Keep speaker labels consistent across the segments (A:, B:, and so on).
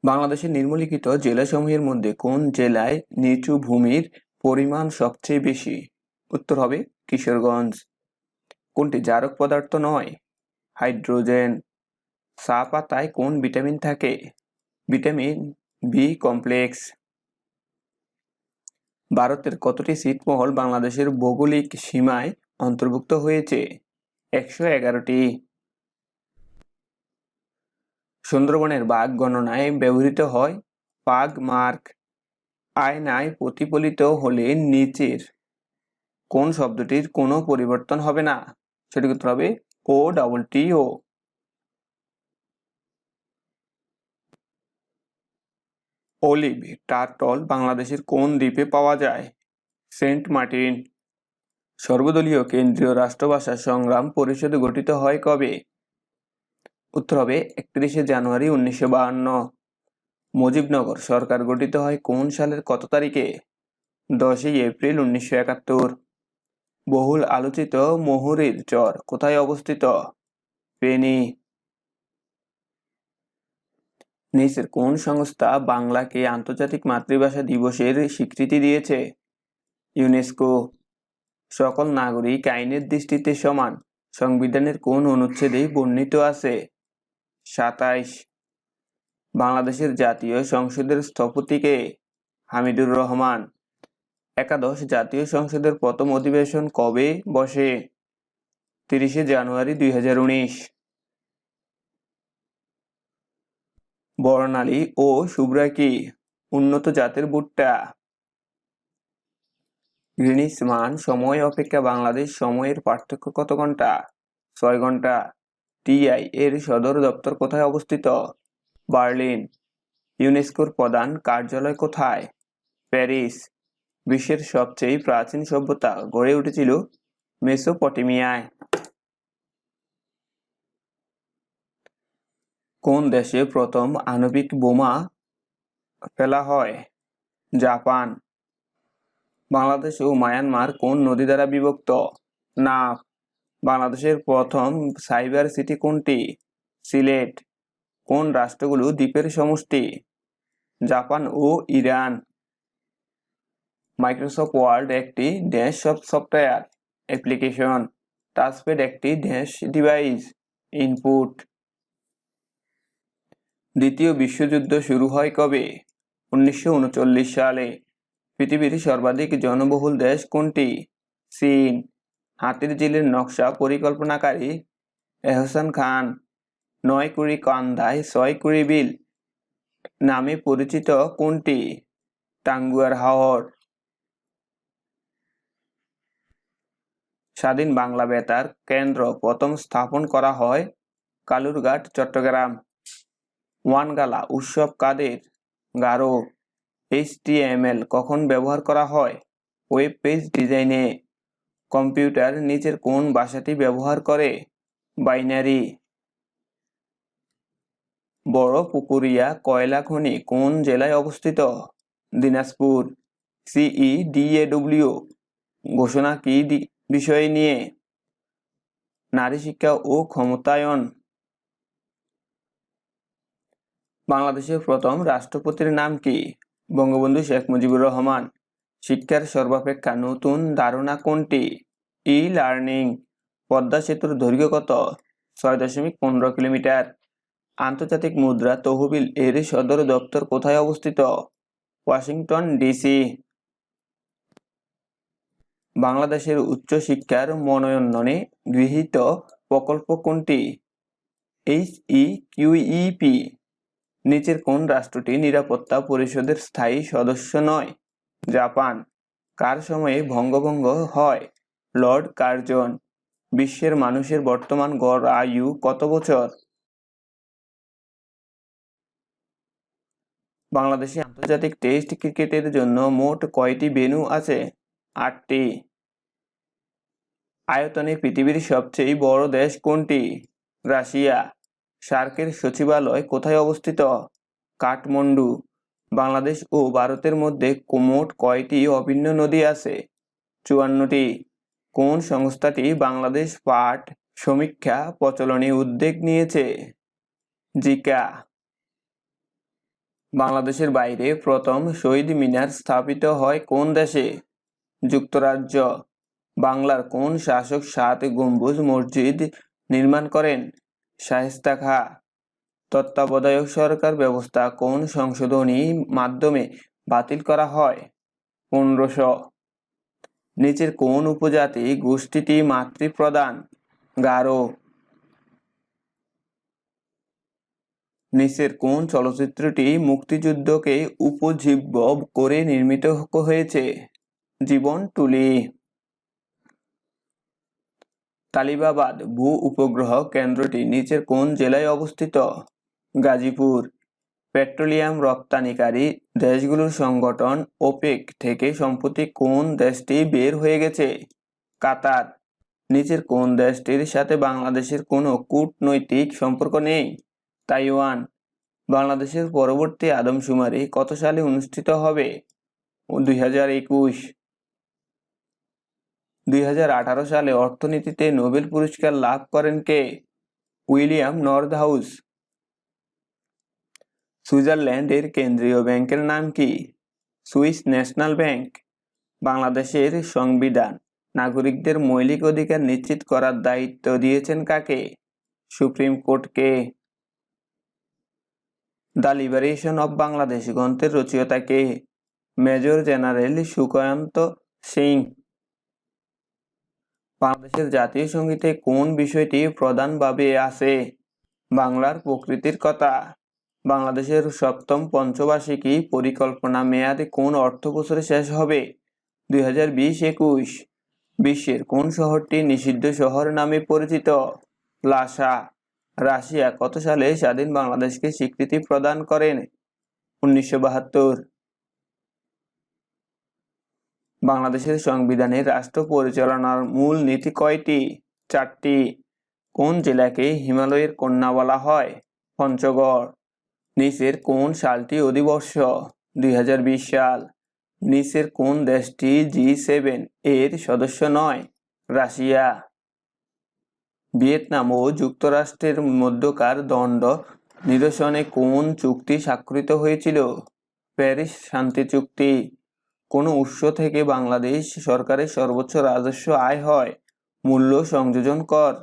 A: বাংলাদেশের নিম্নলিখিত জেলাসমূহের মধ্যে কোন জেলায় নিচু ভূমির পরিমাণ সবচেয়ে বেশি? উত্তর হবে কিশোরগঞ্জ। কোনটি জারক পদার্থ নয়? হাইড্রোজেন। চা পাতায় কোন ভিটামিন থাকে? Vitamin B complex. ভারতের কতটি ছিটমহল বাংলাদেশের ভৌগোলিক সীমায় অন্তর্ভুক্ত হয়েছে? 111টি। সুন্দরবনের বাঘ গণনায় ব্যবহৃত হয় পাগ মার্ক। আয়নায় প্রতিফলিত হলে নিচের কোন শব্দটির কোনো পরিবর্তন হবে না? সেটি উত্তর হবে OTTO। অলিভ টার্টল বাংলাদেশের কোন দ্বীপে পাওয়া যায়? সেন্ট মার্টিন। সর্বদলীয় কেন্দ্রীয় রাষ্ট্রভাষা সংগ্রাম পরিষদ গঠিত হয় কবে? উত্তর হবে 31শে জানুয়ারি 1952। মুজিবনগর সরকার গঠিত হয় কোন সালের কত তারিখে? 10ই এপ্রিল 1971। বহুল আলোচিত মুহুরীর চর কোথায় অবস্থিত? ফেনী। নিচের কোন সংস্থা বাংলাকে আন্তর্জাতিক মাতৃভাষা দিবসের স্বীকৃতি দিয়েছে? ইউনেস্কো। সকল নাগরিক আইনের দৃষ্টিতে সমান সংবিধানের কোন অনুচ্ছেদে বর্ণিত আছে? 27। বাংলাদেশের জাতীয় সংসদের স্থপতি কে? হামিদুর রহমান। একাদশ জাতীয় সংসদের প্রথম অধিবেশন কবে বসে? 30শে জানুয়ারি 2019। বর্ণালী ও শুভ্রা কি? উন্নত জাতের ভুট্টা। গ্রিনিচ মান সময় অপেক্ষা বাংলাদেশ সময়ের পার্থক্য কত ঘন্টা? 6 ঘন্টা। TI এর সদর দপ্তর কোথায় অবস্থিত? বার্লিন। ইউনেস্কোর প্রধান কার্যালয় কোথায়? প্যারিস। বিশ্বের সবচেয়ে প্রাচীন সভ্যতা গড়ে উঠেছিল মেসোপটেমিয়ায়। কোন দেশে প্রথম আণবিক বোমা ফেলা হয়? জাপান। বাংলাদেশ ও মায়ানমার কোন নদী দ্বারা বিভক্ত? নাফ। বাংলাদেশের প্রথম সাইবার সিটি কোনটি? সিলেট। কোন রাষ্ট্রগুলো দ্বীপের সমষ্টি? জাপান ও ইরান। মাইক্রোসফট ওয়ার্ড একটি ড্যাশ সফটওয়্যার অ্যাপ্লিকেশন। টাচপ্যাড একটি ড্যাশ ডিভাইস ইনপুট। দ্বিতীয় বিশ্বযুদ্ধ শুরু হয় কবে? 1939 সালে। পৃথিবীর সর্বাধিক জনবহুল দেশ কোনটি? চীন। হাতির ঝিলের নকশা পরিকল্পনাকারী এহসান খান। 9 কুড়ি কান্দায় 6 কুড়ি বিল নামে পরিচিত কোনটি? টাঙ্গুয়ার হাওর। স্বাধীন বাংলা বেতার কেন্দ্র প্রথম স্থাপন করা হয় কালুরঘাট, চট্টগ্রাম। ওয়ানগালা উৎসব কাদের? গারো। HTML কখন ব্যবহার করা হয়? ওয়েব পেজ ডিজাইনে। কম্পিউটার নিচের কোন ভাষাটি ব্যবহার করে? বাইনারি। বড় পুকুরিয়া কয়লা খনি কোন জেলায় অবস্থিত? দিনাজপুর। CEDAW ঘোষণা কি বিষয় নিয়ে? নারী শিক্ষা ও ক্ষমতায়ন। বাংলাদেশের প্রথম রাষ্ট্রপতির নাম কি? বঙ্গবন্ধু শেখ মুজিবুর রহমান। শিক্ষার সর্বাপেক্ষা নতুন ধারণা কোনটি? ই-লার্নিং। পদ্মা সেতুর দৈর্ঘ্য কত? 6.15 কিলোমিটার। আন্তর্জাতিক মুদ্রা তহবিল এর সদর দপ্তর কোথায় অবস্থিত? Washington DC। বাংলাদেশের উচ্চশিক্ষার মনোন্নয়নে গৃহীত প্রকল্প কোনটি? HEQEP। নিচের কোন রাষ্ট্রটি নিরাপত্তা পরিষদের স্থায়ী সদস্য নয়? জাপান। কার সময়ে বঙ্গভঙ্গ হয়? Lord Curzon. বিশ্বের মানুষের বর্তমান গড় আয়ু কত বছর? বাংলাদেশে আন্তর্জাতিক টেস্ট ক্রিকেটের জন্য মোট কয়টি ভেন্যু আছে? 8টি। আয়তনে পৃথিবীর সবচেয়ে বড় দেশ কোনটি? রাশিয়া। সার্কের সচিবালয় কোথায় অবস্থিত? কাঠমান্ডু। বাংলাদেশ ও ভারতের মধ্যে মোট কয়টি অভিন্ন নদী আছে? 54টি। কোন সংস্থাটি বাংলাদেশ পাট সমীক্ষা প্রচলনে উদ্যোগ নিয়েছে? জিকা। বাংলাদেশের বাইরে প্রথম শহীদ মিনার স্থাপিত হয় কোন দেশে? যুক্তরাজ্য। বাংলার কোন শাসক 7 গম্বুজ মসজিদ নির্মাণ করেন? শায়েস্তা খাঁ। তত্ত্বাবধায়ক সরকার ব্যবস্থা কোন সংশোধনী মাধ্যমে বাতিল করা হয়? 1500। নিচের কোন উপজাতি গোষ্ঠীটি মাতৃপ্রধান? গারো। নিচের কোন চলচ্চিত্রটি মুক্তিযুদ্ধকে উপজীব্য করে নির্মিত হয়েছে? জীবন টুলি। তালিবাবাদ ভূ উপগ্রহ কেন্দ্রটি নিচের কোন জেলায় অবস্থিত? গাজীপুর। পেট্রোলিয়াম রপ্তানিকারী দেশগুলোর সংগঠন ওপেক থেকে সম্প্রতি কোন দেশটি বের হয়ে গেছে? কাতার। নিচের কোন দেশটির সাথে বাংলাদেশের কোনো কূটনৈতিক সম্পর্ক নেই? তাইওয়ান। বাংলাদেশের পরবর্তী আদমশুমারি কত সালে অনুষ্ঠিত হবে? 2021। 2018 সালে অর্থনীতিতে নোবেল পুরস্কার লাভ করেন কে? উইলিয়াম নর্দহাউস। সুইজারল্যান্ডের কেন্দ্রীয় ব্যাংকের নাম কি? Swiss national bank. বাংলাদেশের সংবিধান নাগরিকদের মৌলিক অধিকার নিশ্চিত করার দায়িত্ব দিয়েছেন কাকে? সুপ্রিম কোর্টকে। দ্য লিবারেশন অব বাংলাদেশ গ্রন্থের রচয়িতা কে? Major general Sukhwant Singh. বাংলাদেশের জাতীয় সঙ্গীতে কোন বিষয়টি প্রধানভাবে আছে? বাংলার প্রকৃতির কথা। বাংলাদেশের 7ম পঞ্চবার্ষিকী পরিকল্পনা মেয়াদে কোন অর্থবছরে শেষ হবে? 2020-21। বিশ্বের কোন শহরটি নিষিদ্ধ শহর নামে পরিচিত? লাসা। রাশিয়া কত সালে স্বাধীন বাংলাদেশকে স্বীকৃতি প্রদান করেন? 1972। বাংলাদেশের সংবিধানে রাষ্ট্র পরিচালনার মূল নীতি কয়টি? 4টি। কোন জেলাকে হিমালয়ের কন্যা বলা হয়? পঞ্চগড়। নিচের কোন সালটি অধিবর্ষ? 2020 সাল। নিচের কোন দেশটি G7 এর সদস্য নয়? রাশিয়া। ভিয়েতনাম ও যুক্তরাষ্ট্রের মধ্যকার দ্বন্দ্ব নিরসনে কোন চুক্তি স্বাক্ষরিত হয়েছিল? প্যারিস শান্তি চুক্তি। কোন উৎস থেকে বাংলাদেশ সরকারের সর্বোচ্চ রাজস্ব আয় হয়? মূল্য সংযোজন কর।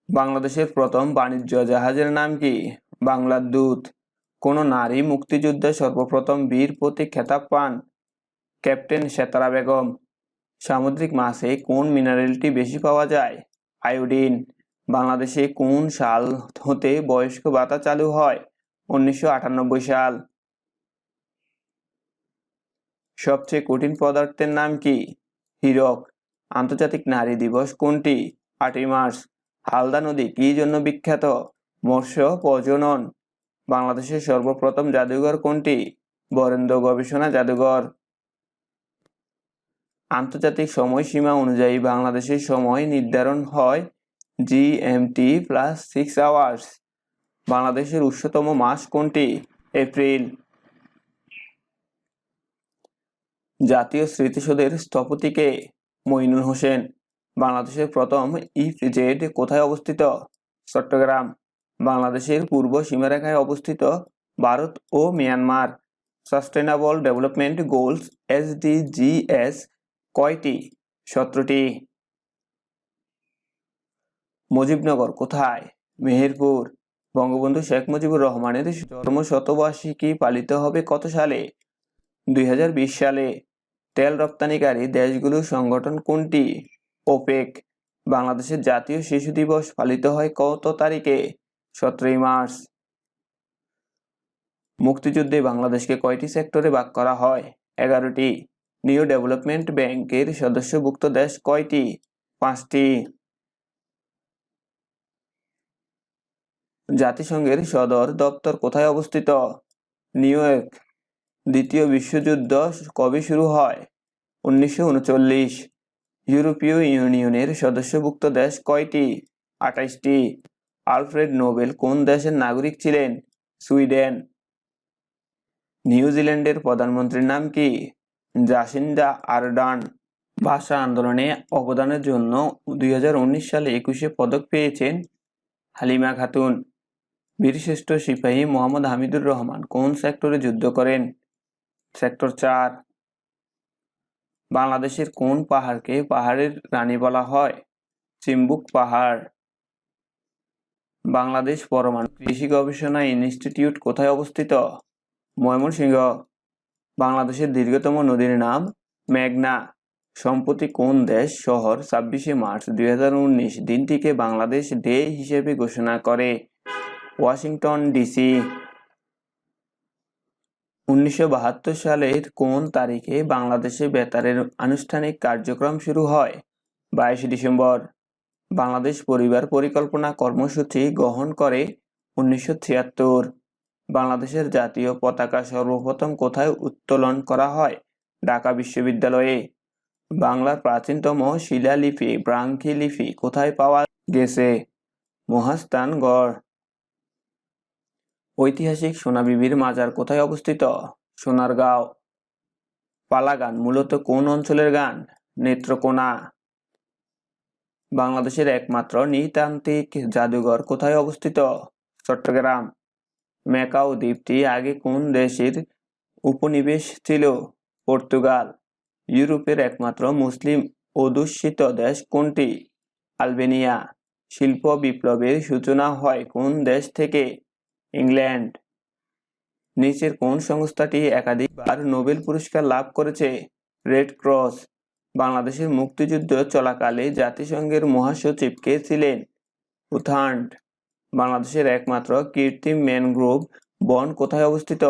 A: বাংলাদেশের প্রথম বাণিজ্য জাহাজের নাম কি? বাংলার দূত। কোন নারী মুক্তিযোদ্ধা সর্বপ্রথম বীর প্রতীক খেতাব পান? ক্যাপ্টেন সেতারা বেগম। সামুদ্রিক মাছে কোন মিনারেলটি বেশি পাওয়া যায়? আয়োডিন। বাংলাদেশে কোন সাল হতে বয়স্ক ভাতা চালু হয়? 1998 সাল। সবচেয়ে কঠিন পদার্থের নাম কি? হীরক। আন্তর্জাতিক নারী দিবস কোনটি? 8ই মার্চ। হালদা নদী কি জন্য বিখ্যাত? মৎস্য প্রজনন। বাংলাদেশের সর্বপ্রথম জাদুঘর কোনটি? বরেন্দ্র গবেষণা জাদুঘর। আন্তর্জাতিক সময়সীমা অনুযায়ী বাংলাদেশের সময় নির্ধারণ হয় GMT+6 আওয়ার্স। বাংলাদেশের উষ্ণতম মাস কোনটি? এপ্রিল। জাতীয় স্মৃতিসৌধের স্থপতি কে? মইনুল হোসেন। বাংলাদেশের প্রথম ইপিজেড কোথায় অবস্থিত? চট্টগ্রাম। বাংলাদেশের পূর্ব সীমারেখায় অবস্থিত ভারত ও Myanmar sustainable development goals SDGs কয়টি? 17টি। মুজিবনগর কোথায়? মেহেরপুর। বঙ্গবন্ধু শেখ মুজিবুর রহমানের জন্মশতবার্ষিকী পালিত হবে কত সালে? 2020 সালে। তেল রপ্তানিকারী দেশগুলোর সংগঠন কোনটি? ওপেক। বাংলাদেশের জাতীয় শিশু দিবস পালিত হয় কত তারিখে? 17ই মার্চ। মুক্তিযুদ্ধে বাংলাদেশকে কয়টি সেক্টরে ভাগ করা হয়? 11টি। নিউ ডেভেলপমেন্ট ব্যাংকের সদস্যভুক্ত দেশ কয়টি? 5টি। জাতিসংঘের সদর দপ্তর কোথায় অবস্থিত? New York. দ্বিতীয় বিশ্বযুদ্ধ কবে শুরু হয়? 1939। ইউরোপীয় ইউনিয়নের সদস্যভুক্ত দেশ কয়টি? 28টি। আলফ্রেড নোবেল কোন দেশের নাগরিক ছিলেন? সুইডেন। নিউজিল্যান্ডের প্রধানমন্ত্রীর নাম কি? Jacinda Ardern. ভাষা আন্দোলনে অবদানের জন্য 2019 সালে 21শে পদক পেয়েছেন হালিমা খাতুন। বীরশ্রেষ্ঠ সিপাহী মোহাম্মদ হামিদুর রহমান কোন সেক্টরে যুদ্ধ করেন? সেক্টর 4। বাংলাদেশের কোন পাহাড়কে পাহাড়ের রানী বলা হয়? চিম্বুক পাহাড়। বাংলাদেশ পরমাণু কৃষি গবেষণা ইনস্টিটিউট কোথায় অবস্থিত? ময়মনসিংহ। বাংলাদেশের দীর্ঘতম নদীর নাম মেঘনা। সম্প্রতি কোন দেশ শহর 26শে মার্চ 2019 দিনটিকে বাংলাদেশ ডে হিসেবে ঘোষণা করে? Washington DC. 1972 সালের কোন তারিখে বাংলাদেশে বেতারের আনুষ্ঠানিক কার্যক্রম শুরু হয়? 22 ডিসেম্বর। বাংলাদেশ পরিবার পরিকল্পনা কর্মসূচি গ্রহণ করে 1976। বাংলাদেশের জাতীয় পতাকা সর্বপ্রথম কোথায় উত্তোলন করা হয়? ঢাকা বিশ্ববিদ্যালয়ে। বাংলার প্রাচীনতম শিলালিপি ব্রাহ্মী লিপি কোথায় পাওয়া গেছে? মহাস্থানগড়। ঐতিহাসিক সোনা বিবির মাজার কোথায় অবস্থিত? সোনারগাঁও। পালা গান মূলত কোন অঞ্চলের গান? নেত্রকোনা। বাংলাদেশের একমাত্র নৃতান্ত্রিক জাদুঘর কোথায় অবস্থিত? চট্টগ্রাম। ম্যাকাও দ্বীপটি আগে কোন দেশের উপনিবেশ ছিল? পর্তুগাল। ইউরোপের একমাত্র মুসলিম অধ্যুষিত দেশ কোনটি? আলবেনিয়া। শিল্প বিপ্লবের সূচনা হয় কোন দেশ থেকে? ইংল্যান্ড। নিচের কোন সংস্থাটি একাধিকবার নোবেল পুরস্কার লাভ করেছে? Red cross. বাংলাদেশের মুক্তিযুদ্ধ চলাকালে জাতিসংঘের মহাসচিব কে ছিলেন? উথান্ড। বাংলাদেশের একমাত্র কৃত্রিম ম্যানগ্রোভ বন কোথায় অবস্থিত?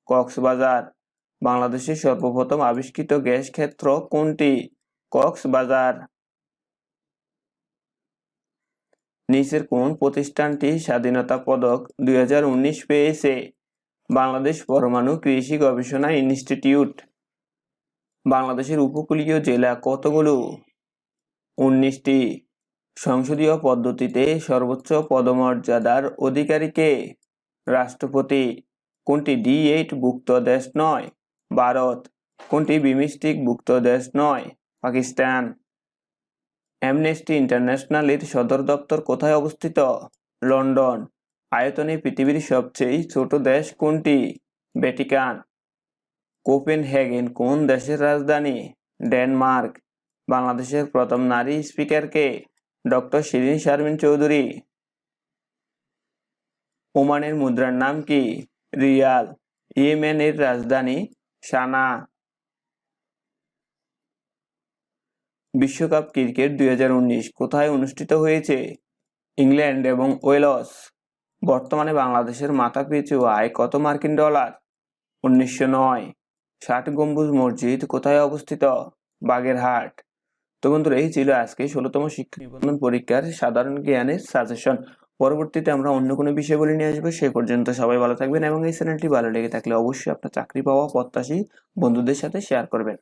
A: কক্সবাজার। বাংলাদেশের সর্বপ্রথম আবিষ্কৃত গ্যাস ক্ষেত্র কোনটি? কক্সবাজার। নিচের কোন প্রতিষ্ঠানটি স্বাধীনতা পদক 2019 পেয়েছে? বাংলাদেশ পরমাণু কৃষি গবেষণা ইনস্টিটিউট। বাংলাদেশের উপকূলীয় জেলা কতগুলো? 19টি। সংসদীয় পদ্ধতিতে সর্বোচ্চ পদমর্যাদার অধিকারী কে? রাষ্ট্রপতি। কোনটি D8 ভুক্ত দেশ নয়? ভারত। কোনটি বিমস্টেক ভুক্ত দেশ নয়? পাকিস্তান। অ্যামনেস্টি ইন্টারন্যাশনালের সদর দপ্তর কোথায় অবস্থিত? লন্ডন। আয়তনে পৃথিবীর সবচেয়ে ছোট দেশ কোনটি? ভ্যাটিকান। কোপেনহেগেন কোন দেশের রাজধানী? ডেনমার্ক। বাংলাদেশের প্রথম নারী স্পিকার কে? ডক্টর শিরিন শারমিন চৌধুরী। ওমানের মুদ্রার নাম কি? রিয়াল। ইয়েমেনের রাজধানী সানা। বিশ্বকাপ ক্রিকেট 2019 কোথায় অনুষ্ঠিত হয়েছে? ইংল্যান্ড এবং ওয়েলস। বর্তমানে বাংলাদেশের মাথাপিছু আয় কত মার্কিন ডলার? 1909। 60 গম্বুজ মসজিদ কোথায় অবস্থিত? বাগেরহাট। তো বন্ধুরা, এই ছিল আজকে 16তম শিক্ষা নিবন্ধন পরীক্ষার সাধারণ জ্ঞানের সাজেশন। পরবর্তীতে আমরা অন্য কোনো বিষয়গুলি নিয়ে আসবো। সে পর্যন্ত সবাই ভালো থাকবেন এবং এই চ্যানেলটি ভালো লেগে থাকলে অবশ্যই আপনার চাকরি পাওয়া প্রত্যাশী বন্ধুদের সাথে শেয়ার করবেন।